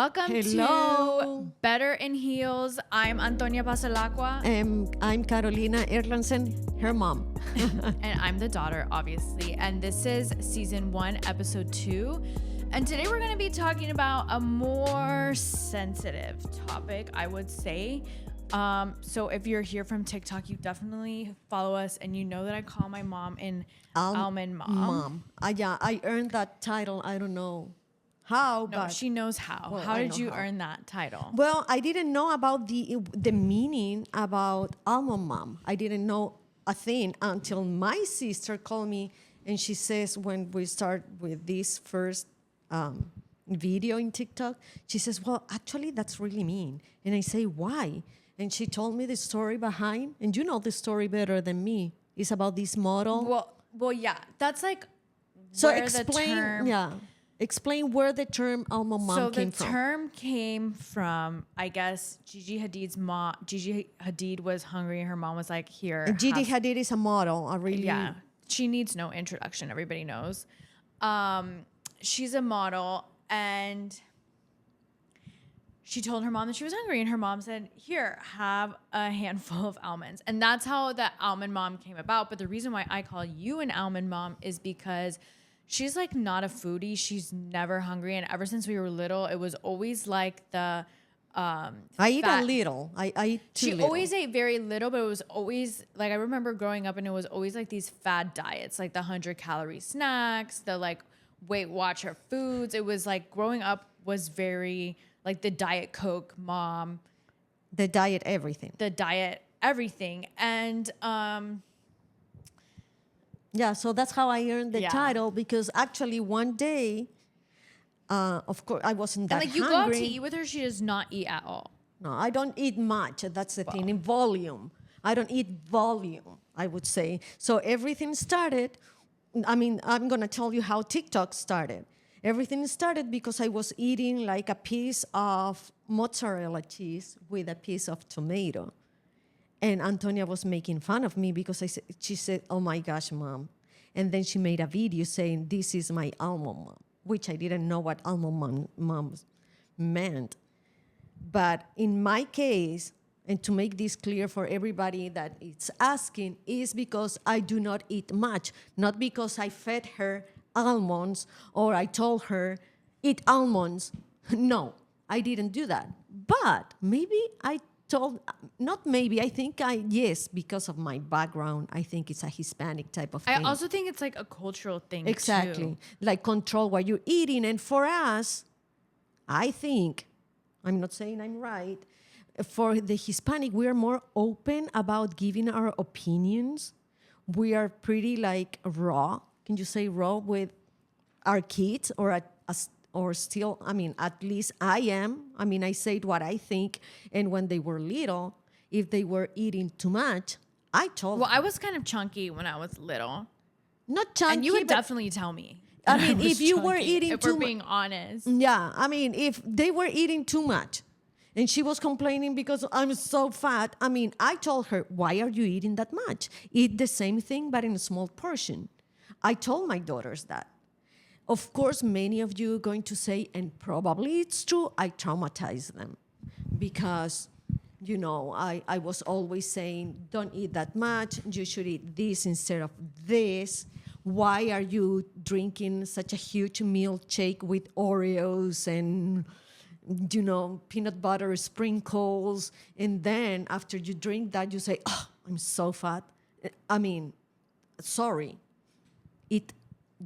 Welcome Hello. to Better in Heels. I'm Antonia Pasalacqua. I'm Carolina Erlandsen, her mom. And I'm the daughter, obviously. And this is season 1, episode 2. And today we're going to be talking about a more sensitive topic, I would say. So if you're here from TikTok, you definitely follow us, and you know that I call my mom an Almond Mom. Yeah, I earned that title. I don't know how, No, but she knows how. Well, how I did know you how. earn that title? Well, I didn't know about the meaning about almond mom. I didn't know a thing until my sister called me, and she says when we start with this first video in TikTok, she says, "Well, actually, that's really mean." And I say, "Why?" And she told me the story behind, and you know the story better than me. It's about this model. Well, yeah. That's like So where explain where the term almond mom came from. So the term came from, I guess, Gigi Hadid's mom. Gigi Hadid was hungry, and her mom was like, "Here." And Gigi Hadid is a model. Yeah, she needs no introduction. Everybody knows. She's a model, and she told her mom that she was hungry, and her mom said, "Here, have a handful of almonds." And that's how the almond mom came about. But the reason why I call you an almond mom is because she's like not a foodie. She's never hungry. And ever since we were little, it was always like the I eat a little. I eat too She little. always ate very little, but it was always like, I remember growing up and it was always like these fad diets, like the 100-calorie snacks, the like Weight Watcher foods. It was like growing up was very like the Diet Coke mom. The diet everything. And yeah, so that's how I earned the title, because actually one day, of course, I wasn't that and like you hungry. go out to eat with her, she does not eat at all. No, I don't eat much. That's the thing. In volume. I don't eat volume, I would say. So everything started, I'm going to tell you how TikTok started. Everything started because I was eating like a piece of mozzarella cheese with a piece of tomato. And Antonia was making fun of me because she said, "Oh my gosh, mom." And then she made a video saying, "This is my almond mom," which I didn't know what almond mom meant. But in my case, and to make this clear for everybody that it's asking, is because I do not eat much, not because I fed her almonds or I told her, "Eat almonds." No, I didn't do that. But maybe yes, because of my background, I think it's a Hispanic type of thing. I also think it's like a cultural thing. Exactly. Too. Like control what you're eating. And for us, I think, I'm not saying I'm right, for the Hispanic, we are more open about giving our opinions. We are pretty like raw. Can you say raw with our kids or still, at least I am. I said what I think. And when they were little, if they were eating too much, I told them. I was kind of chunky when I was little. Not chunky. And you would definitely tell me. If you were eating if too much. we're being honest. Yeah, if they were eating too much and she was complaining because I'm so fat, I told her, "Why are you eating that much? Eat the same thing, but in a small portion." I told my daughters that. Of course, many of you are going to say, and probably it's true, I traumatized them because, I was always saying, "Don't eat that much. You should eat this instead of this. Why are you drinking such a huge milkshake with Oreos and, peanut butter sprinkles? And then after you drink that, you say, 'Oh, I'm so fat.' Sorry.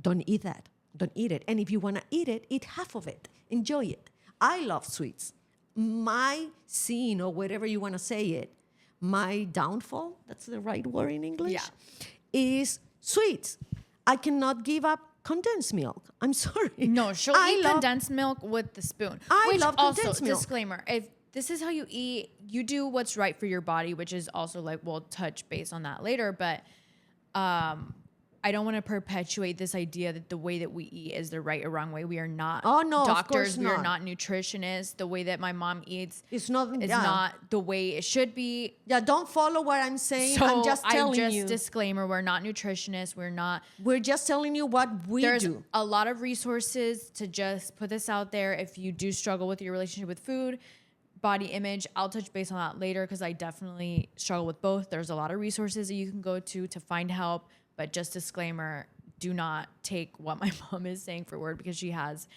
Don't eat that. Don't eat it. And if you want to eat it, eat half of it. Enjoy it." I love sweets. My sin, or whatever you want to say it, my downfall, that's the right word in English, is sweets. I cannot give up condensed milk. I'm sorry. No, she'll eat condensed milk with the spoon. I love condensed milk. Disclaimer, if this is how you eat, you do what's right for your body, which is also like, we'll touch base on that later. But I don't want to perpetuate this idea that the way that we eat is the right or wrong way. We are not doctors. We are not nutritionists. The way that my mom eats is not the way it should be. Yeah, don't follow what I'm saying. So I'm just telling you. Disclaimer, we're not nutritionists. We're just telling you what we do. There's a lot of resources to just put this out there. If you do struggle with your relationship with food, body image, I'll touch base on that later because I definitely struggle with both. There's a lot of resources that you can go to find help. But just disclaimer, do not take what my mom is saying for word because she has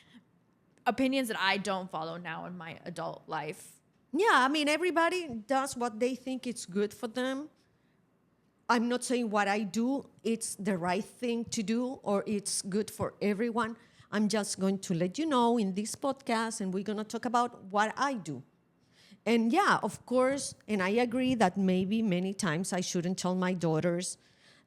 opinions that I don't follow now in my adult life. Yeah, I mean, everybody does what they think is good for them. I'm not saying what I do, it's the right thing to do or it's good for everyone. I'm just going to let you know in this podcast, and we're going to talk about what I do. And yeah, of course, and I agree that maybe many times I shouldn't tell my daughters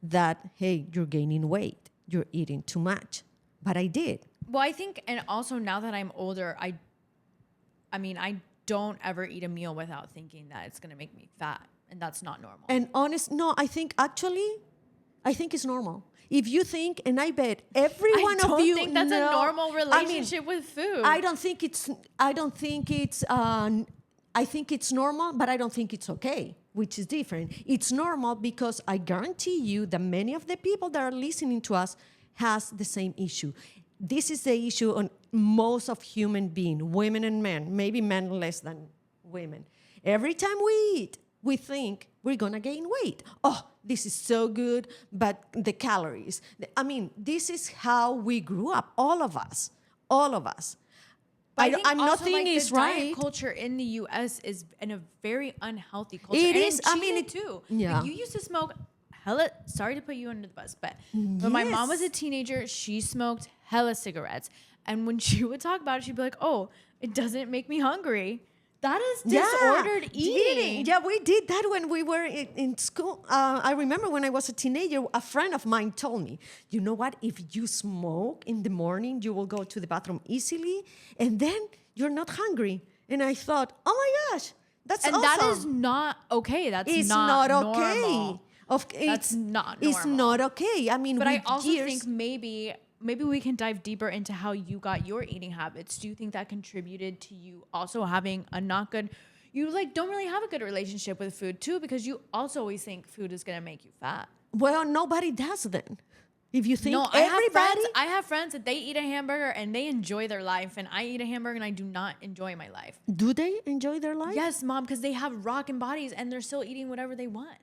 that, hey, you're gaining weight, you're eating too much. But I did. Well, I think, and also now that I'm older, I don't ever eat a meal without thinking that it's going to make me fat. And that's not normal. And I think it's normal. If you think, and I bet every one of you, I don't think that's a normal relationship with food. I think it's normal, but I don't think it's okay, which is different. It's normal because I guarantee you that many of the people that are listening to us has the same issue. This is the issue on most of human beings, women and men, maybe men less than women. Every time we eat, we think we're going to gain weight. Oh, this is so good, but the calories. I mean, this is how we grew up, all of us. I'm not saying it's right. The diet culture in the U.S. is in a very unhealthy culture. It is. I mean, it too. Yeah. Like, you used to smoke hella. Sorry to put you under the bus, but when my mom was a teenager, she smoked hella cigarettes, and when she would talk about it, she'd be like, "Oh, it doesn't make me hungry." That is disordered eating. Yeah, we did that when we were in school. I remember when I was a teenager, a friend of mine told me, you know what? If you smoke in the morning, you will go to the bathroom easily, and then you're not hungry. And I thought, oh my gosh, that's awesome. That is not okay. It's not okay. Normal. That's not normal. It's not okay. I mean, but I also think maybe we can dive deeper into how you got your eating habits. Do you think that contributed to you also having a not good, you don't really have a good relationship with food too, because you also always think food is going to make you fat? Well, nobody does then. If you think I have friends that they eat a hamburger and they enjoy their life, and I eat a hamburger and I do not enjoy my life. Do they enjoy their life? Yes, Mom, because they have rockin' bodies and they're still eating whatever they want.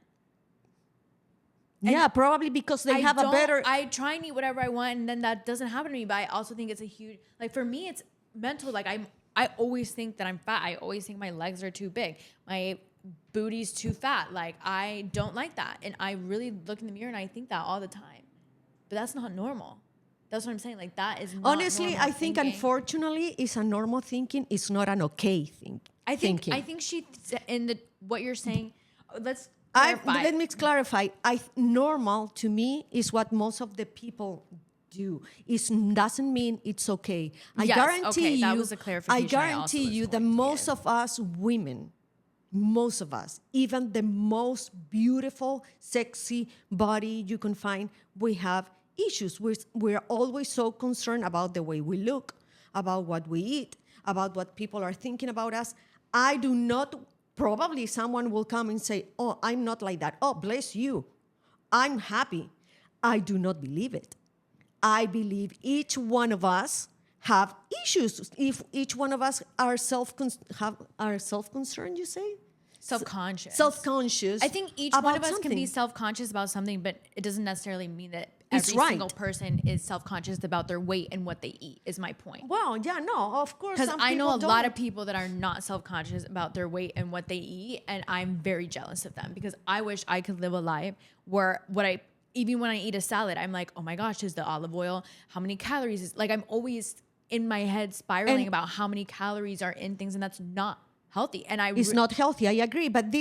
Yeah, probably because they have a better... I try and eat whatever I want, and then that doesn't happen to me. But I also think it's a huge... for me, it's mental. I always think that I'm fat. I always think my legs are too big. My booty's too fat. I don't like that. And I really look in the mirror and I think that all the time. But that's not normal. That's what I'm saying. That is not honestly, I think, thinking. Unfortunately, it's a normal thinking. It's not an okay thing. I think what you're saying... Let's... Let me clarify. Normal to me is what most of the people do. It doesn't mean it's okay. I guarantee you. That was a clarification. I guarantee you that most of us women, most of us, even the most beautiful, sexy body you can find, we have issues. We're always so concerned about the way we look, about what we eat, about what people are thinking about us. I do not. Probably someone will come and say, oh, I'm not like that. Oh, bless you. I'm happy. I do not believe it. I believe each one of us have issues. If each one of us are self-concerned, you say? Self-conscious. I think each one of us can be self-conscious about something, but it doesn't necessarily mean that every single person is self-conscious about their weight and what they eat, is my point. Well, yeah, no, of course. Because I know a lot of people that are not self-conscious about their weight and what they eat, and I'm very jealous of them because I wish I could live a life where even when I eat a salad, I'm like, oh my gosh, is the olive oil, how many calories is, I'm always in my head spiraling about how many calories are in things, and that's not healthy. And it's not healthy, I agree, but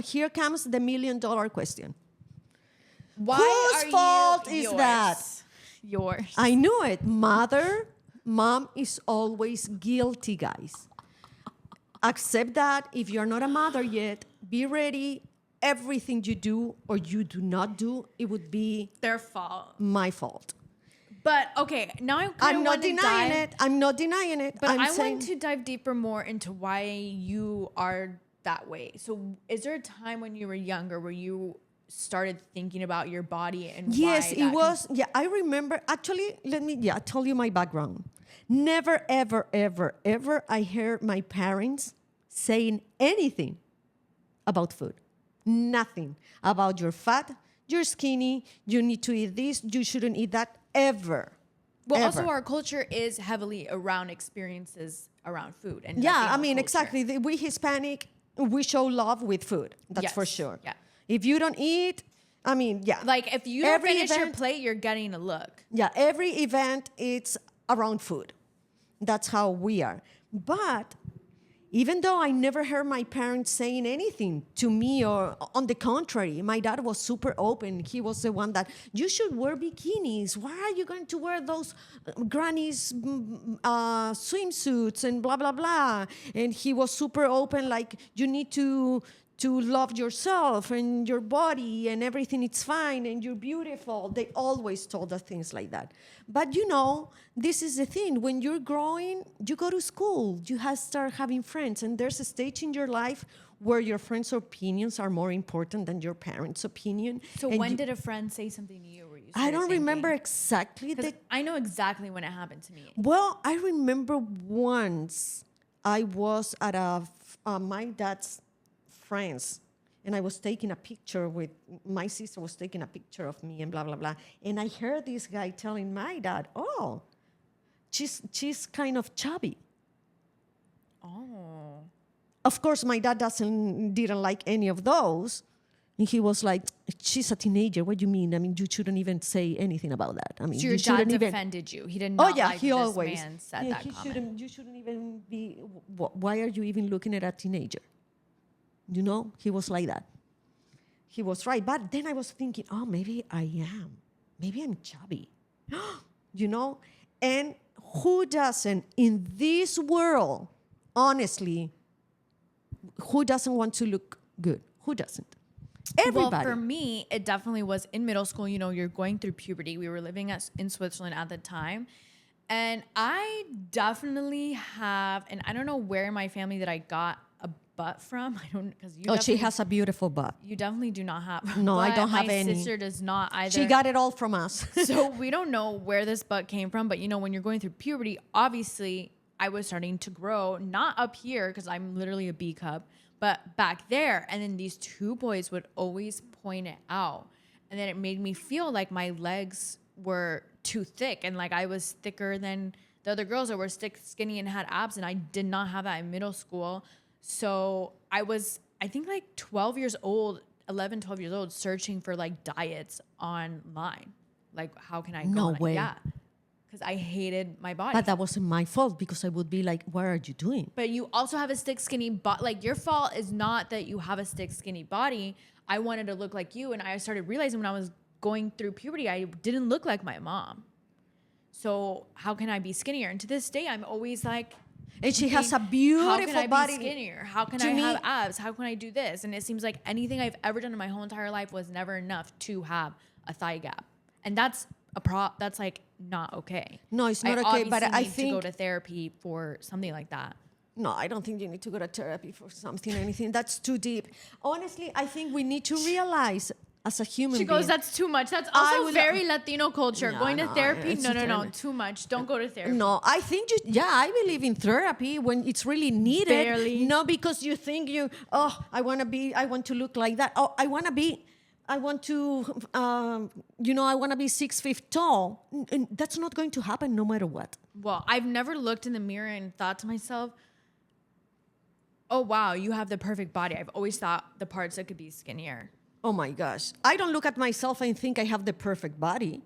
here comes the $1 million question. Whose fault is that? Yours. I knew it. Mom is always guilty, guys. Accept that. If you're not a mother yet, be ready. everything you do or you do not do, it would be Their fault. my fault. But okay, now I'm not denying it. I'm not denying it. But I'm I saying, want to dive deeper more into why you are that way. So is there a time when you were younger where you started thinking about your body and yes, why it was. Yeah, I remember. Actually, let me tell you my background. Never, ever, ever, ever I heard my parents saying anything about food. Nothing about you're fat, you're skinny, you need to eat this, you shouldn't eat that, ever. Well, ever. also our culture is heavily around experiences around food. And Yeah, Latino I mean, culture. exactly. We Hispanic, we show love with food. That's for Yes, sure. yeah. If you don't eat, I mean, yeah. Like if you don't Every finish your event- plate, you're getting a look. Yeah, every event, it's around food. That's how we are. But even though I never heard my parents saying anything to me, or on the contrary, my dad was super open. He was the one that, you should wear bikinis. Why are you going to wear those granny's swimsuits and blah, blah, blah. And he was super open, like, you need to love yourself and your body and everything, it's fine and you're beautiful. They always told us things like that. But this is the thing. When you're growing, you go to school, you start having friends, and there's a stage in your life where your friends' opinions are more important than your parents' opinion. So And when did a friend say something to you where you I started don't remember thinking? exactly 'Cause I know exactly when it happened to me. Well, I remember once I was at my dad's friends, and I was taking a picture with my sister was taking a picture of me and blah blah blah, and I heard this guy telling my dad, "Oh, she's kind of chubby." Oh. Of course, my dad didn't like any of those, and he was like, "She's a teenager. What do you mean? I mean, you shouldn't even say anything about that. I mean, So your you shouldn't dad even." defended you. He did Oh not yeah, like he this always. man said Yeah, that comment. you shouldn't even be. Why are you even looking at a teenager? He was like that. He was right. But then I was thinking, oh, maybe I am. Maybe I'm chubby. And who doesn't in this world, honestly, who doesn't want to look good? Who doesn't? Everybody. Well, for me, it definitely was in middle school. You're going through puberty. We were living in Switzerland at the time. And I definitely have, and I don't know where in my family that I got a butt from. I don't, because you. Oh, she has a beautiful butt. You definitely do not have. No, I but don't have my any. My sister does not either. She got it all from us. So we don't know where this butt came from. But when you're going through puberty, obviously I was starting to grow, not up here because I'm literally a B cup, but back there. And then these two boys would always point it out. And then it made me feel like my legs were too thick and like I was thicker than the other girls that were skinny and had abs. And I did not have that in middle school. So I was, I think like 12 years old, searching for like diets online. Like, how can I go No on it? way. Yeah. Because I hated my body. But that wasn't my fault, because I would be like, what are you doing? But you also have a stick skinny body. Like, your fault is not that you have a stick skinny body. I wanted to look like you. And I started realizing when I was going through puberty, I didn't look like my mom. So how can I be skinnier? And to this day, I'm always like, And she has a beautiful how can I body. be skinnier? How can To I me- have abs? How can I do this? And it seems like anything I've ever done in my whole entire life was never enough to have a thigh gap. And that's that's like not okay. No, it's not okay. But obviously I need to think go to therapy for something like that. no, I don't think you need to go to therapy for something or anything. That's too deep. Honestly, I think we need to realize as a human She being. goes, that's too much. That's I also would- very Latino culture. No, Going to no, therapy? it's No, too no, terrible. too much. Don't go to therapy. No, I think I believe in therapy when it's really needed. Barely. Not because you think I want to look like that. Oh, I want to be 6 feet tall. And that's not going to happen no matter what. Well, I've never looked in the mirror and thought to myself, oh, wow, you have the perfect body. I've always thought the parts that could be skinnier. Oh my gosh. I don't look at myself and think I have the perfect body,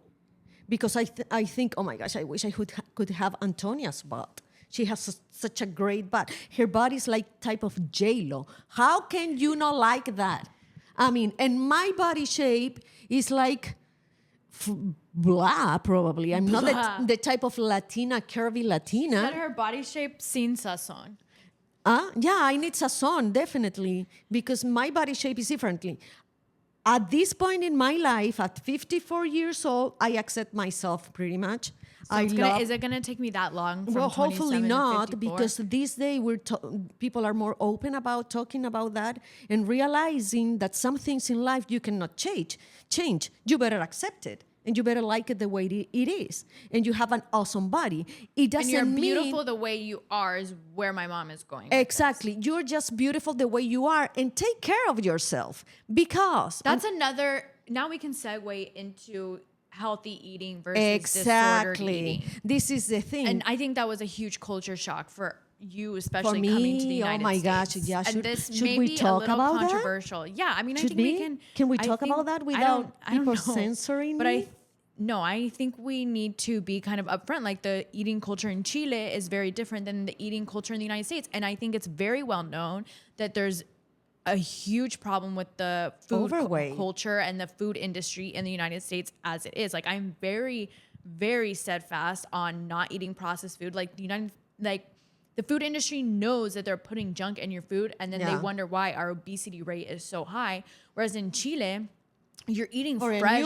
because I think, oh my gosh, I wish I could have Antonia's butt. She has such a great butt. Her body's like type of J-Lo. How can you not like that? I mean, and my body shape is like blah, probably. I'm not the type of Latina, curvy Latina. Said her body shape sin sazon. Yeah, I need sazon, definitely, because my body shape is differently. At this point in my life, at 54 years old, I accept myself pretty much. So is it gonna take me that long? From Well, hopefully 27 to not, 54? because these days people are more open about talking about that and realizing that some things in life you cannot change. You better accept it, and you better like it the way it is. And you have an awesome body. It doesn't and you're mean beautiful the way you are is where my mom is going. exactly. You're just beautiful the way you are, and take care of yourself, because That's another. Now we can segue into healthy eating versus disordered eating. This is the thing. And I think that was a huge culture shock for you, especially For me, coming to the United oh my States. gosh, yeah. And this Should may we be talk a little about that? controversial. Yeah, I mean, I Should think we? we can. Can we I talk think- about that I without don't people know. censoring but me? I think we need to be kind of upfront. Like the eating culture in Chile is very different than the eating culture in the United States. And I think it's very well known that there's a huge problem with the food Overweight. culture and the food industry in the United States as it is. Like I'm very, very steadfast on not eating processed food. Like the food industry knows that they're putting junk in your food, and then they wonder why our obesity rate is so high. Whereas in Chile, you're eating fresh,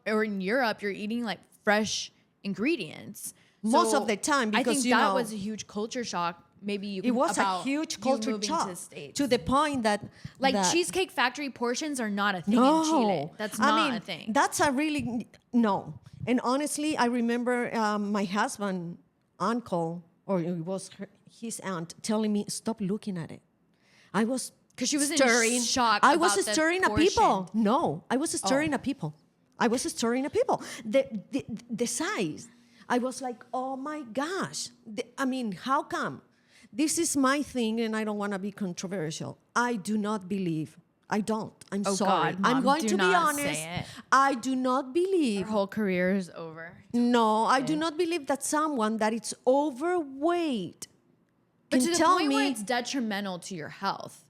or in Europe, you're eating like fresh ingredients. Most So of the time, because I think you that know, was a huge culture shock. Maybe you. it was a about huge you culture moving shock to the States. to the point that Cheesecake Factory portions are not a thing in Chile. That's not a thing. That's a really no. And honestly, I remember my husband, uncle, or it was his aunt, telling me, "Stop looking at it." I was Because she was stirring. in shock. I was about the stirring at portion. people. No, I was stirring at people. I was stirring at people. The size. I was like, oh my gosh. I mean, how come? This is my thing, and I don't want to be controversial. I do not believe. I don't. I'm sorry. God, Mom, I'm going do to be not honest. say it. I do not believe. Her whole career is over. No, I do not believe that someone that is overweight But can to the tell point me. where it's detrimental to your health.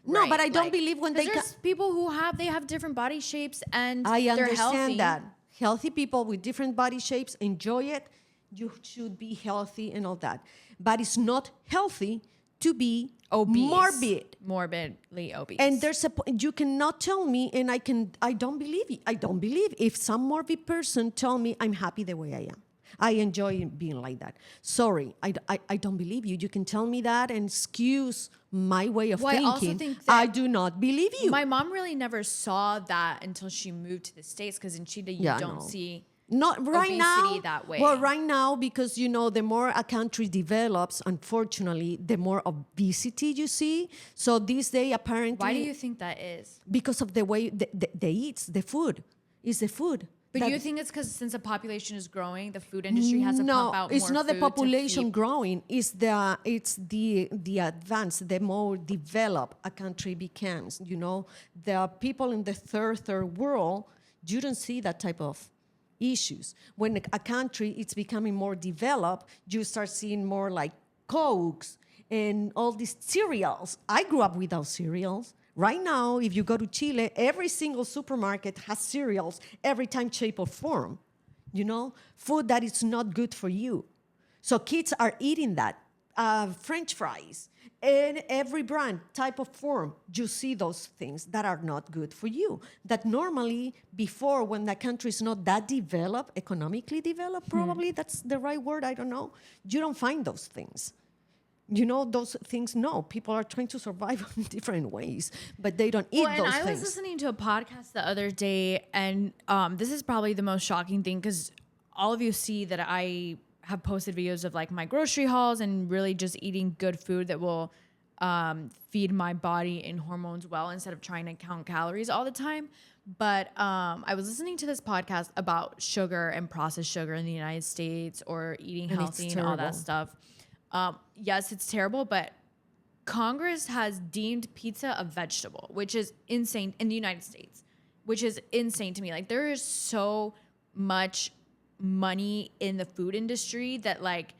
No, right? but I don't believe when 'cause they there's people who have different body shapes and I they're understand healthy. that. Healthy people with different body shapes enjoy it. You should be healthy and all that. But it's not healthy to be Obese. morbidly obese. And you cannot tell me, and I don't believe it. I don't believe if some morbid person tell me I'm happy the way I am. I enjoy being like that. Sorry, I don't believe you. You can tell me that and excuse my way of thinking. I also think that I do not believe you. my mom really never saw that until she moved to the States, because in Chile you don't see not right obesity now that way. Well, right now, because the more a country develops, unfortunately, the more obesity you see. So this day, apparently, Why do you think that is? because of the way they eat the food, is the food. But do you think it's because since the population is growing, the food industry has to pump out more it's not the food to population feed- growing. It's the advanced, the more developed a country becomes. The people in the third world, you don't see that type of issues. When a country it's becoming more developed, you start seeing more like Cokes and all these cereals. I grew up without cereals. Right now, if you go to Chile, every single supermarket has cereals, every time, shape, or form. Food that is not good for you. So kids are eating that. French fries, in every brand, type of form, you see those things that are not good for you. That normally, before, when the country is not that developed, economically developed, probably that's the right word, I don't know, you don't find those things. Those things, no. People are trying to survive in different ways, but they don't eat those things. I was listening to a podcast the other day, and this is probably the most shocking thing, because all of you see that I have posted videos of like my grocery hauls and really just eating good food that will feed my body and hormones well, instead of trying to count calories all the time. But I was listening to this podcast about sugar and processed sugar in the United States, or eating healthy and all that stuff. Yes, it's terrible, but Congress has deemed pizza a vegetable, which is insane in the United States, which is insane to me. Like, there is so much money in the food industry that like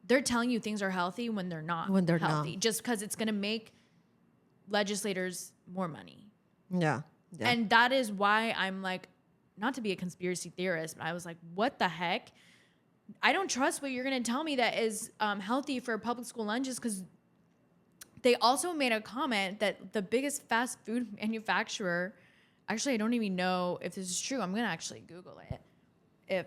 they're telling you things are healthy when they're not healthy, just because it's going to make legislators more money. Yeah. And that is why I'm like, not to be a conspiracy theorist, but I was like, what the heck? I don't trust what you're going to tell me that is healthy for public school lunches, because They also made a comment that the biggest fast food manufacturer, actually, I don't even know if this is true. I'm going to actually Google it. If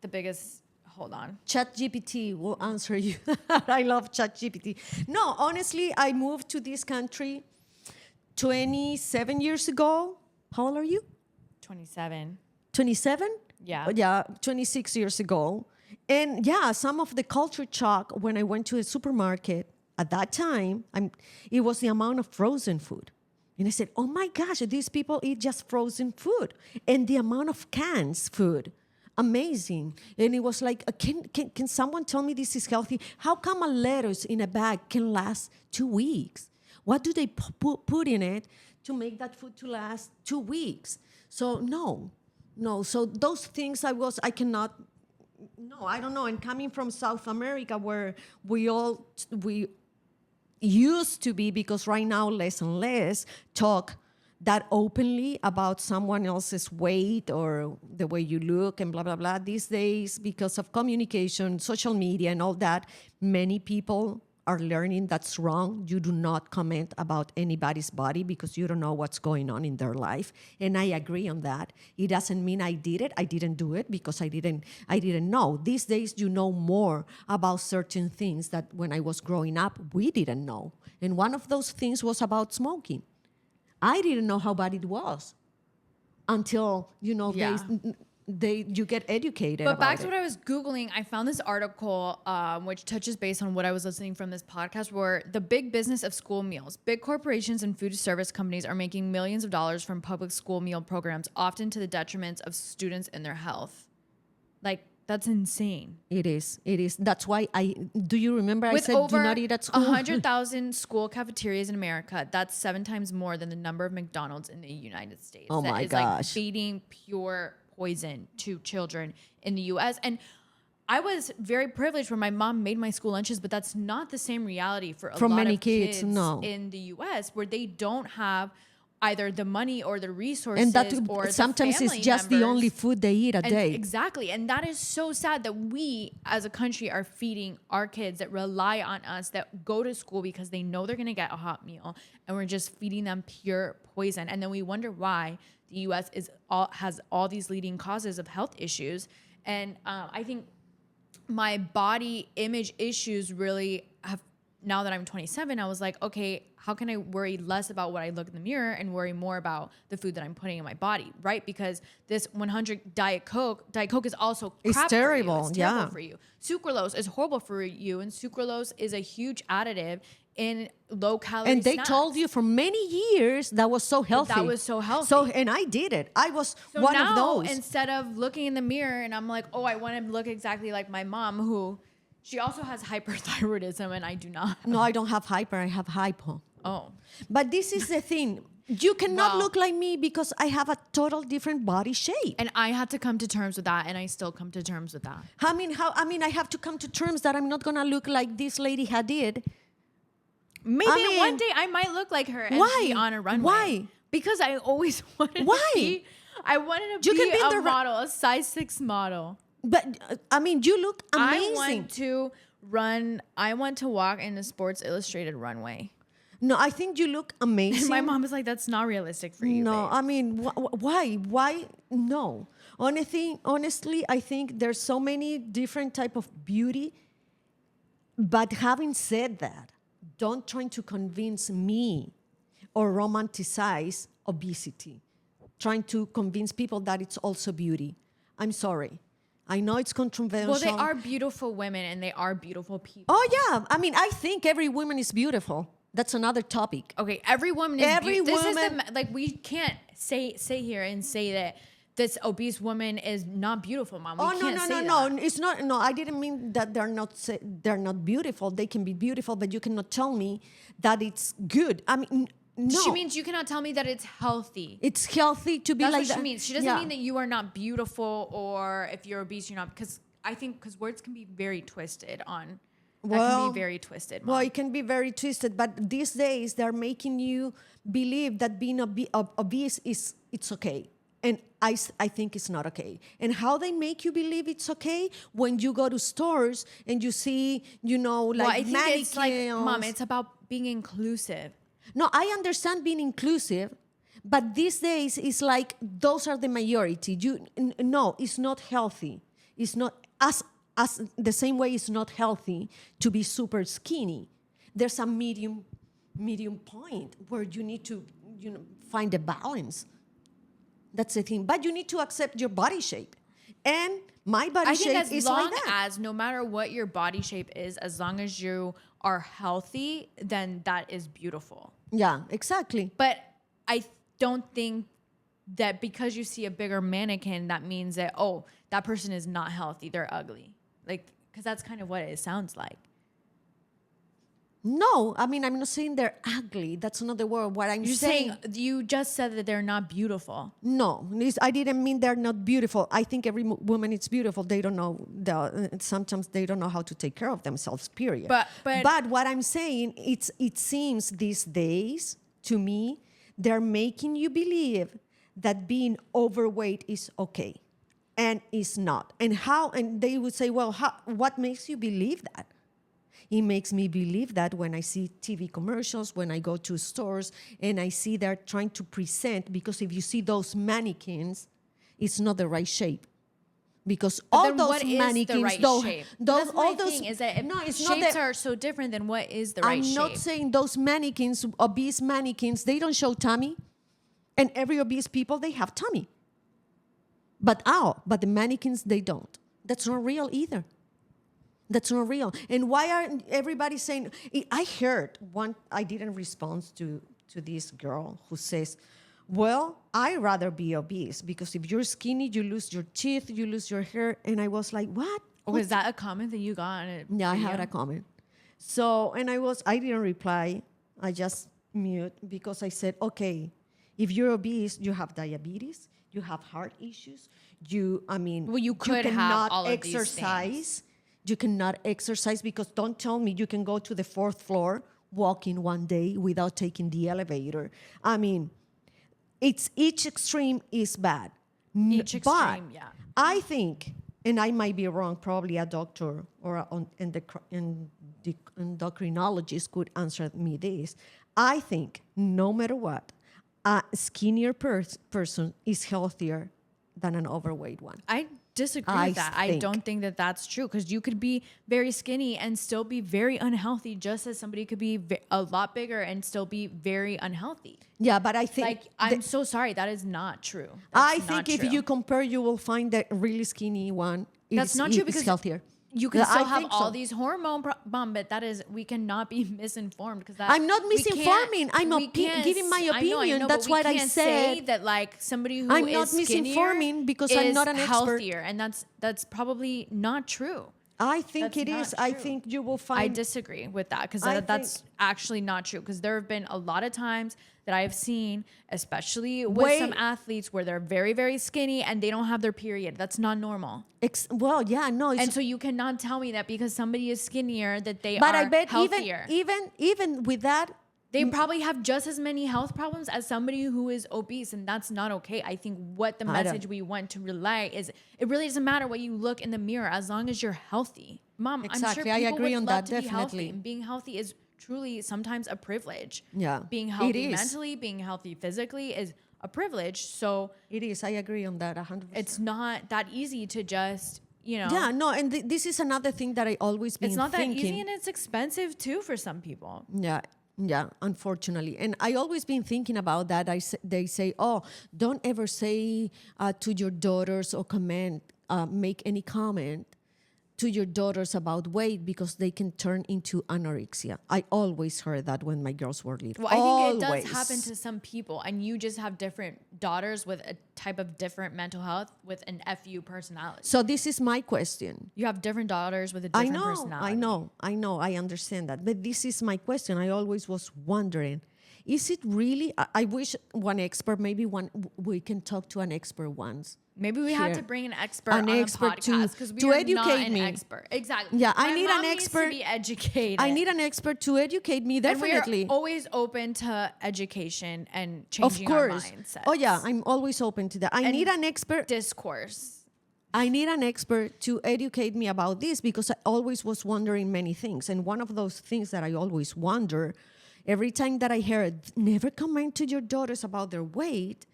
the biggest, hold on. ChatGPT will answer you. I love ChatGPT. No, honestly, I moved to this country 27 years ago. How old are you? 27. 27? Yeah. Yeah, 26 years ago. And yeah, some of the culture shock when I went to a supermarket at that time, it was the amount of frozen food. And I said, oh my gosh, these people eat just frozen food. And the amount of cans food, amazing. And it was like, can someone tell me this is healthy? How come a lettuce in a bag can last 2 weeks? What do they put in it to make that food to last 2 weeks? So no. So those things I don't know. And coming from South America where we used to be, because right now less and less talk that openly about someone else's weight or the way you look and blah, blah, blah. These days, because of communication, social media and all that, many people are learning that's wrong. You do not comment about anybody's body because you don't know what's going on in their life. And I agree on that. It doesn't mean I did it. I didn't do it because I didn't know. These days, you know more about certain things that when I was growing up, we didn't know. And one of those things was about smoking. I didn't know how bad it was until, you get educated But about back to it. what I was Googling, I found this article which touches base on what I was listening from this podcast, where the big business of school meals. Big corporations and food service companies are making millions of dollars from public school meal programs, often to the detriment of students and their health. Like, that's insane. It is. That's why do you remember With I said over do not eat at school? 100,000 school cafeterias in America, that's 7 times more than the number of McDonald's in the United States. Oh my gosh. Like gosh. feeding pure poison to children in the US. And I was very privileged when my mom made my school lunches, but that's not the same reality for a lot many of kids, no. in the US, where they don't have either the money or the resources, And that or sometimes the it's family just the members. only food they eat a day. Exactly. And that is so sad that we as a country are feeding our kids that rely on us, that go to school because they know they're going to get a hot meal, and we're just feeding them pure poison. And then we wonder why the US has all these leading causes of health issues. And I think my body image issues really have, now that I'm 27, I was like, okay, how can I worry less about what I look in the mirror and worry more about the food that I'm putting in my body, right? Because this 100 Diet Coke is also It's crap terrible, for you. It's yeah. terrible for you. Sucralose is horrible for you, and sucralose is a huge additive in low-calorie And they snacks. told you for many years that was so healthy. That was so healthy. So, and I did it. I was So one now, of those. instead of looking in the mirror and I'm like, oh, I want to look exactly like my mom, who she also has hyperthyroidism and I do not. No, I don't have hyper. I have hypo. Oh. But this is the thing. You cannot Well- look like me because I have a total different body shape. And I had to come to terms with that, and I still come to terms with that. I have to come to terms that I'm not going to look like this lady Hadid. Maybe one day I might look like her and Why? be on a runway. Why? Because I always wanted Why? to be. I wanted to You be can be in a the model, a size 6 model. But, you look amazing. I want to run. I want to walk in a Sports Illustrated runway. No, I think you look amazing. And my mom was like, "That's not realistic for you." No, babe. why? Why? No. Honestly, I think there's so many different type of beauty. But having said that, don't try to convince me or romanticize obesity. Trying to convince people that it's also beauty. I'm sorry. I know it's controversial. Well, they are beautiful women and they are beautiful people. Oh, yeah. I think every woman is beautiful. That's another topic. Okay, every woman is Every This woman- is like, we can't say here and say that this obese woman is not beautiful, Mom. We can't say that. It's not. No, I didn't mean that they're not beautiful. They can be beautiful, but you cannot tell me that it's good. No. She means you cannot tell me that it's healthy. It's healthy to be That's like what that. she means. She doesn't Yeah. mean that you are not beautiful, or if you're obese, you're not. Because I think words can be very twisted on. That can be very twisted. Mom. Well, it can be very twisted, but these days they're making you believe that being obese it's okay. And I think it's not okay. And how they make you believe it's okay when you go to stores and you see, well, I think it's like, mannequins. Mom, it's about being inclusive. No, I understand being inclusive, but these days it's like those are the majority. No, it's not healthy. It's not as the same way it's not healthy to be super skinny. There's a medium point where you need to find a balance. That's the thing. But you need to accept your body shape. And my body shape is like that. As no matter what your body shape is, as long as you are healthy, then that is beautiful. Yeah, exactly. But I don't think that because you see a bigger mannequin, that means that, oh, that person is not healthy, they're ugly. Like, because that's kind of what it sounds like. No, I mean, I'm not saying they're ugly. That's not the word. What I'm saying... You just said that they're not beautiful. No, I didn't mean they're not beautiful. I think every woman is beautiful. They don't know... sometimes they don't know how to take care of themselves, period. But what I'm saying, it seems these days, to me, they're making you believe that being overweight is okay. And it's not. And they would say, well, what makes you believe that? It makes me believe that when I see TV commercials, when I go to stores, and I see they're trying to present, because if you see those mannequins, it's not the right shape. Because all those mannequins, shapes are so different, than what is the right shape? I'm not saying those mannequins, obese mannequins, they don't show tummy. And every obese people, they have tummy. But the mannequins, they don't. That's not real either. That's not real. And why are everybody saying... I heard one... I didn't respond to this girl who says, well, I'd rather be obese because if you're skinny, you lose your teeth, you lose your hair. And I was like, what? Was that a comment that you got? Yeah, I had a comment. So, and I didn't reply. I just mute because I said, okay, if you're obese, you have diabetes, you have heart issues, you could have all of these things. You cannot exercise because don't tell me you can go to the 4th floor walking one day without taking the elevator. I mean, each extreme is bad. Each extreme, yeah. I think, and I might be wrong, probably a doctor or the endocrinologist could answer me this. I think no matter what, a skinnier person is healthier than an overweight one. I disagree with that. I don't think that that's true because you could be very skinny and still be very unhealthy, just as somebody could be a lot bigger and still be very unhealthy. Yeah, but I think... I'm so sorry. That is not true. I think if you compare, you will find that really skinny one that's not true because healthier. You can still have all these hormone but that is, we cannot be misinformed because I'm not misinforming. I'm giving my opinion. That's what I said. Say that like somebody who I'm is not misinforming because I'm not an expert. Healthier, and that's probably not true. I think it is. I think you will find... I disagree with that because that's actually not true because there have been a lot of times that I have seen, especially with some athletes where they're very, very skinny and they don't have their period. That's not normal. And so you cannot tell me that because somebody is skinnier that they are healthier. But I bet even with that, they probably have just as many health problems as somebody who is obese, and that's not okay. I think what the message we want to relay is it really doesn't matter what you look in the mirror as long as you're healthy. Mom, exactly. I'm sure I agree on that, to be definitely. healthy, and being healthy is truly sometimes a privilege. Yeah, being healthy mentally, being healthy physically is a privilege. So it is. I agree on that 100%. It's not that easy to just... Yeah, no, and this is another thing that I always been thinking. It's not that easy, and it's expensive too for some people. Yeah, unfortunately. And I always been thinking about that. They say, oh, don't ever say to your daughters or make any comment to your daughters about weight because they can turn into anorexia. I always heard that when my girls were little. Well, I think it does happen to some people, and you just have different daughters with a type of different mental health with an FU personality. So this is my question. You have different daughters with a different personality. I know, I understand that. But this is my question. I always was wondering, is it really, I wish we can talk to an expert once. Maybe we had to bring an expert on a podcast because we are not an expert. Exactly. Yeah, I need an expert to be educated. I need an expert to educate me, definitely. And we are always open to education and changing our mindsets. Oh yeah, I'm always open to that. I need an expert discourse. I need an expert to educate me about this because I always was wondering many things. And one of those things that I always wonder, every time that I heard, never comment to your daughters about their weight,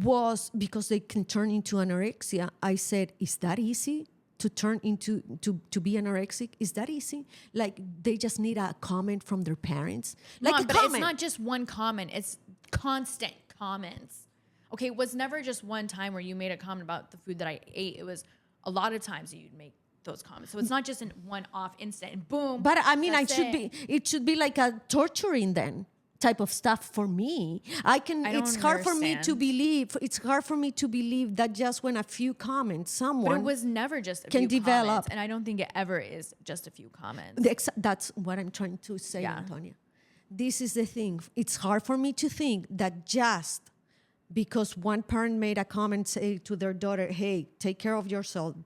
was because they can turn into anorexia. I said, is that easy to turn into, to be anorexic? Is that easy? Like, they just need a comment from their parents? Like Mom, a but comment. it's not just one comment. It's constant comments. Okay, it was never just one time where you made a comment about the food that I ate. It was a lot of times that you'd make those comments. So it's not just in one-off instant and boom. But I mean, it should be like a torturing then type of stuff for me. It's hard for me to believe. It's hard for me to believe that just when a few comments, someone But it was never just a can few develop. comments, and I don't think it ever is just a few comments. That's what I'm trying to say, Yeah. Antonia. This is the thing. It's hard for me to think that just because one parent made a comment, say to their daughter, hey, take care of yourself,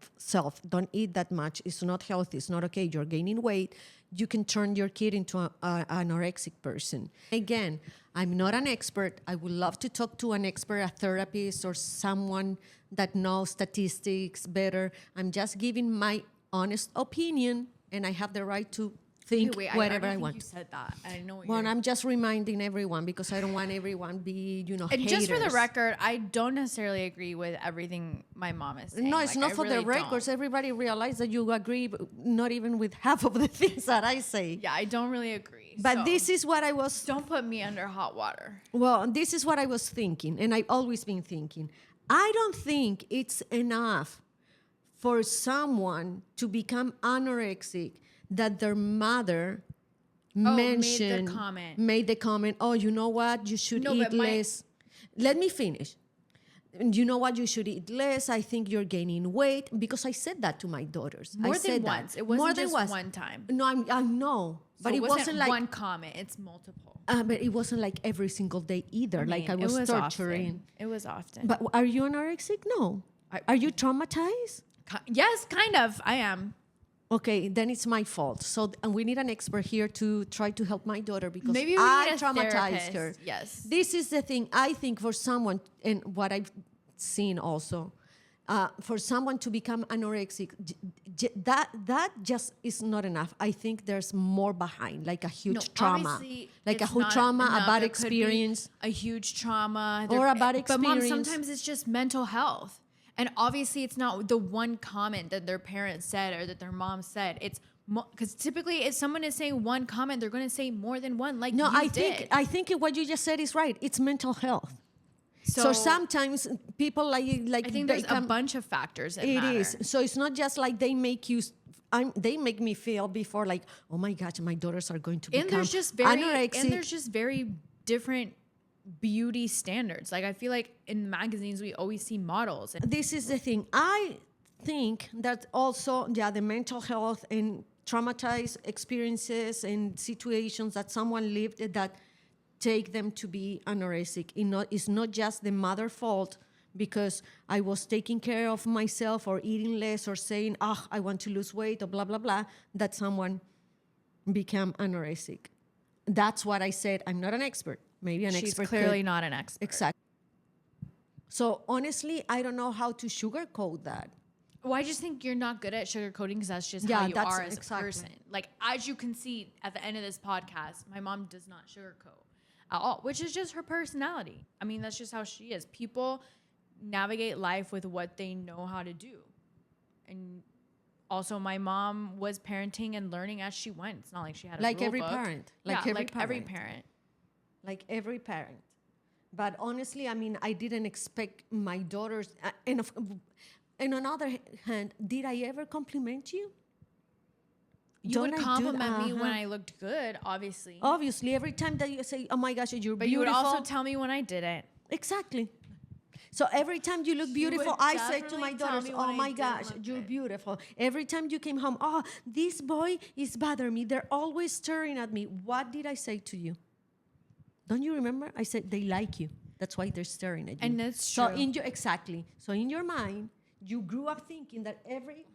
don't eat that much, it's not healthy, it's not okay, you're gaining weight, you can turn your kid into an anorexic person. Again, I'm not an expert. I would love to talk to an expert, a therapist, or someone that knows statistics better. I'm just giving my honest opinion, and I have the right to think whatever I want. You said that. I know. Well, I'm just reminding everyone because I don't want everyone be, And haters. just for the record, I don't necessarily agree with everything my mom is saying. No, it's not for the records. Everybody realize that you agree, but not even with half of the things that I say. Yeah, I don't really agree. But so this is what I was. don't put me under hot water. Well, this is what I was thinking, and I've always been thinking. I don't think it's enough for someone to become anorexic that their mother mentioned, made the comment, oh, you know what, you should eat less. Let me finish. You know what, you should eat less. I think you're gaining weight. Because I said that to my daughters. More than once. It wasn't just one time. No, I know. But So it wasn't like one comment. It's multiple. but it wasn't like every single day either. I was torturing. It was often. But are you anorexic? No. Are you traumatized? Yes, kind of. I am. Okay, then it's my fault. So and we need an expert here to try to help my daughter because Maybe we I need a traumatized therapist. her. Yes. This is the thing. I think for someone, and what I've seen also, for someone to become anorexic, that just is not enough. I think there's more behind, like a huge trauma. Like a huge trauma, a bad experience. A huge trauma. Or a bad But Mom, experience. sometimes it's just mental health. And obviously, it's not the one comment that their parents said or that their mom said. It's because typically, if someone is saying one comment, they're going to say more than one. Like No, you I think what you just said is right. It's mental health. So sometimes people like I think there's a bunch of factors that matter. It is. So it's not just like they make you. They make me feel before like, oh my gosh, my daughters are going to become anorexic. And there's just very different beauty standards. Like I feel like in magazines we always see models. This is the thing. I think that also, the mental health and traumatized experiences and situations that someone lived that take them to be anorexic. It's not just the mother fault because I was taking care of myself or eating less or saying, I want to lose weight or blah, blah, blah, that someone became anorexic. That's what I said. I'm not an expert. Maybe an expert. She's clearly not an expert. Exactly. So honestly, I don't know how to sugarcoat that. Well, I just think you're not good at sugarcoating because that's just how you are as a person. Like, as you can see at the end of this podcast, my mom does not sugarcoat at all, which is just her personality. I mean, that's just how she is. People navigate life with what they know how to do. And also, my mom was parenting and learning as she went. It's not like she had a like rule every book. parent. Every parent. Like every parent. But honestly, I mean, I didn't expect my daughters. And on the other hand, did I ever compliment you? You would compliment me when I looked good, obviously. Obviously, every time that you say, oh my gosh, you're beautiful. But you would also tell me when I didn't. Exactly. So every time you look beautiful, I say to my daughters, oh my gosh, you're beautiful. Every time you came home, this boy is bothering me. They're always staring at me. What did I say to you? Don't you remember? I said, they like you. That's why they're staring at you. And that's true. So in your mind, you grew up thinking that every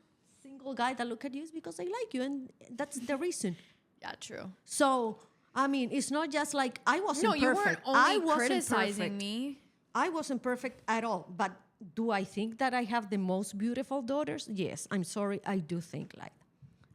single guy that look at you is because they like you. And that's the reason. Yeah, true. So, I mean, it's not just like I wasn't perfect. No, you weren't only criticizing me. I wasn't perfect at all. But do I think that I have the most beautiful daughters? Yes. I'm sorry. I do think like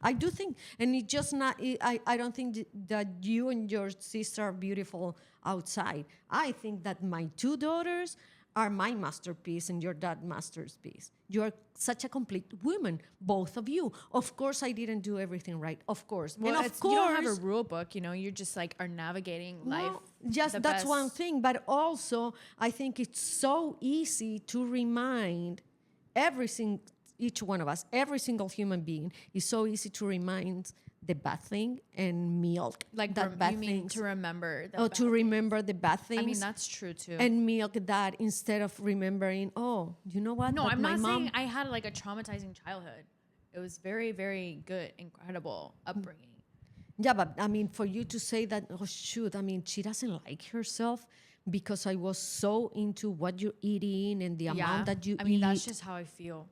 that. I do think, and it's just not, I don't think that you and your sister are beautiful outside. I think that my two daughters are my masterpiece and your dad's masterpiece. You're such a complete woman, both of you. Of course, I didn't do everything right. Of course. Well, and of course, you don't have a rule book, you know, you're just like are navigating life. Just that's one thing. But also, I think it's so easy to remind each one of us, every single human being, is so easy to remind the bad thing and milk. Like that bad you mean things. to remember the Oh, bad to remember the bad things. I mean, that's true too. And milk that instead of remembering, oh, you know what? No, But I'm my not mom, saying I had like a traumatizing childhood. It was very, very good, incredible upbringing. Yeah, but I mean, for you to say that, oh, shoot, I mean, she doesn't like herself because I was so into what you're eating and the amount that you eat. I mean, that's just how I feel.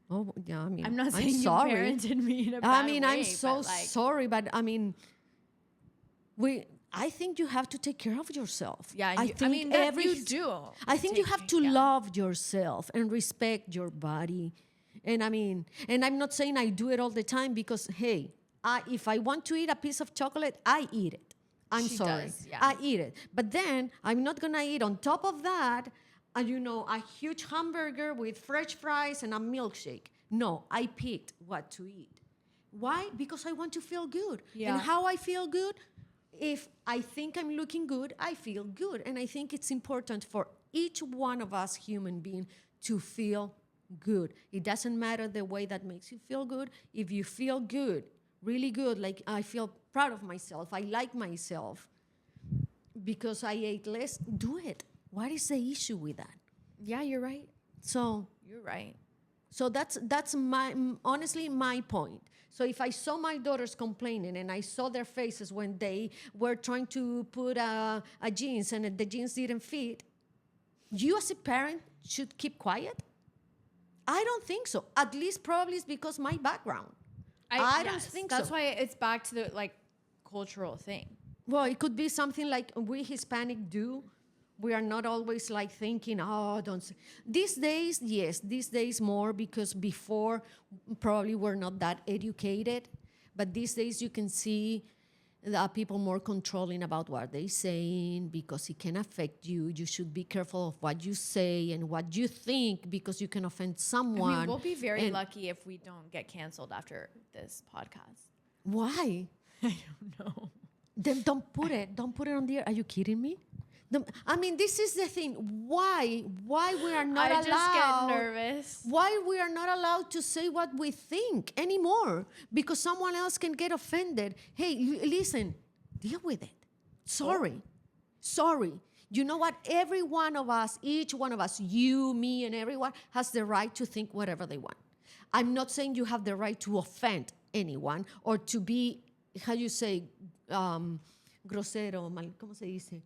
Oh, yeah, I mean, I'm not saying sorry. you parented me in a bad I mean, way, I'm so but like, sorry, but I mean, I think you have to take care of yourself. Yeah, I mean, that you do. I think you have to love yourself and respect your body. And I mean, and I'm not saying I do it all the time because, hey, if I want to eat a piece of chocolate, I eat it. I'm sorry. Yeah. I eat it. But then I'm not going to eat on top of that, a huge hamburger with French fries and a milkshake. No, I picked what to eat. Why? Because I want to feel good. Yeah. And how I feel good? If I think I'm looking good, I feel good. And I think it's important for each one of us human beings to feel good. It doesn't matter the way that makes you feel good. If you feel good, really good, like I feel proud of myself, I like myself because I ate less, do it. What is the issue with that? Yeah, you're right. So You're right. So that's honestly my point. So if I saw my daughters complaining and I saw their faces when they were trying to put a jeans and the jeans didn't fit, you as a parent should keep quiet? I don't think so. At least probably it's because my background. I don't think so. That's why it's back to the like cultural thing. Well, it could be something like we Hispanic do. We are not always like thinking, oh, don't say. These days, yes, these days more because before probably we're not that educated. But these days you can see the people more controlling about what they're saying because it can affect you. You should be careful of what you say and what you think because you can offend someone. I mean, we'll be very lucky if we don't get canceled after this podcast. Why? I don't know. Then don't put it on the air. Are you kidding me? I mean, this is the thing. Why we are not allowed? I just get nervous. Why we are not allowed to say what we think anymore? Because someone else can get offended. Hey, listen, deal with it. Sorry. You know what? Every one of us, each one of us, you, me, and everyone has the right to think whatever they want. I'm not saying you have the right to offend anyone or to be, how you say, grosero, ¿cómo se dice?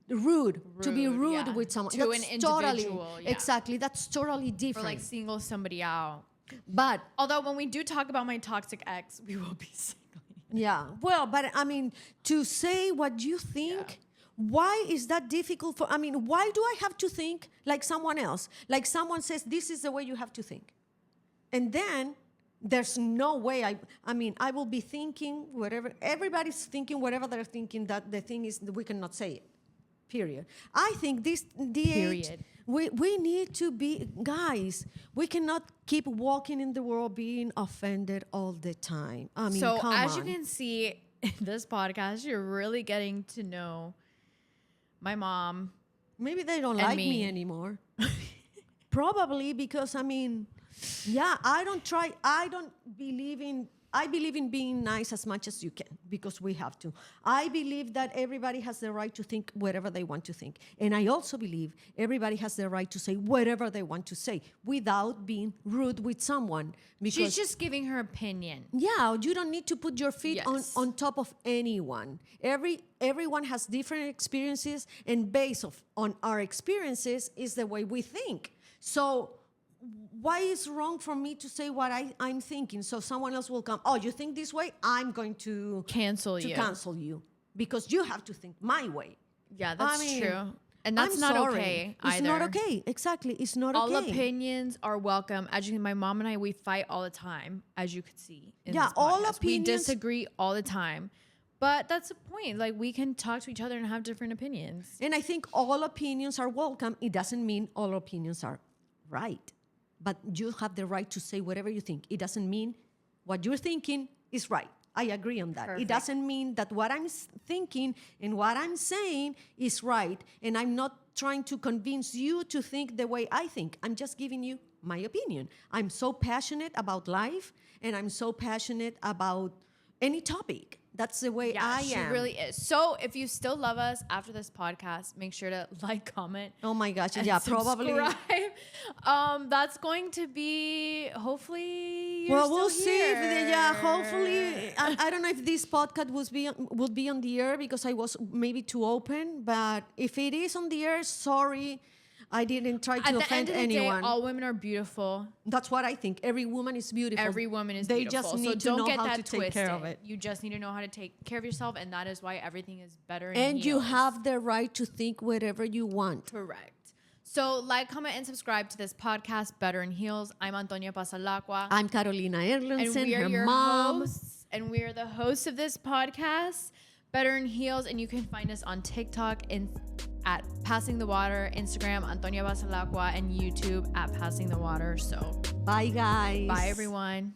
Rude, to be rude with someone. To that's an individual. Exactly, that's totally different. Or like single somebody out. But although when we do talk about my toxic ex, we will be singling. Yeah, well, but I mean, to say what you think, why is that difficult for? I mean, why do I have to think like someone else? Like someone says, this is the way you have to think, and then there's no way. I will be thinking whatever everybody's thinking, whatever they're thinking. That the thing is, that we cannot say it. Period. I think we need to be, guys, we cannot keep walking in the world being offended all the time. I mean, so come as on. you can see in this podcast, you're really getting to know my mom. Maybe they don't like me anymore. Probably because, I mean, I believe in being nice as much as you can because we have to. I believe that everybody has the right to think whatever they want to think. And I also believe everybody has the right to say whatever they want to say without being rude with someone. Because she's just giving her opinion. Yeah, you don't need to put your feet on top of anyone. Everyone has different experiences, and based on our experiences is the way we think. So why is wrong for me to say what I'm thinking? So someone else will come, oh, you think this way? I'm going to cancel you because you have to think my way. Yeah, that's true. And that's I'm not sorry. okay It's either. not okay. Exactly. It's not All okay. opinions are welcome. As you, my mom and I, we fight all the time, as you could see. In Yeah, this all podcast. opinions- We disagree all the time. But that's the point. Like, we can talk to each other and have different opinions. And I think all opinions are welcome. It doesn't mean all opinions are right. But you have the right to say whatever you think. It doesn't mean what you're thinking is right. I agree on that. Perfect. It doesn't mean that what I'm thinking and what I'm saying is right. And I'm not trying to convince you to think the way I think. I'm just giving you my opinion. I'm so passionate about life, and I'm so passionate about any topic. That's the way I am. She really is. So if you still love us after this podcast, make sure to like, comment. Oh my gosh. And Yeah, probably. subscribe. That's going to be, hopefully, you're Well, still we'll see. here. Hopefully. I don't know if this podcast would be on the air because I was maybe too open. But if it is on the air, sorry. I didn't try to At the offend end of the anyone. day, all women are beautiful. That's what I think. Every woman is beautiful. Every woman is They beautiful. just need so to don't know get how that to twisted. take care of it. You just need to know how to take care of yourself, and that is why everything is better. And you have the right to think whatever you want. Correct. So like, comment, and subscribe to this podcast, Better in Heels. I'm Antonia Pasalacqua. I'm Carolina and Erlandsen, we are her your mom. hosts. And we are the hosts of this podcast, Better in Heels. And you can find us on TikTok at Passing the Water, Instagram, Antonia Pasalacqua, and YouTube at Passing the Water. So Bye, guys. bye, everyone.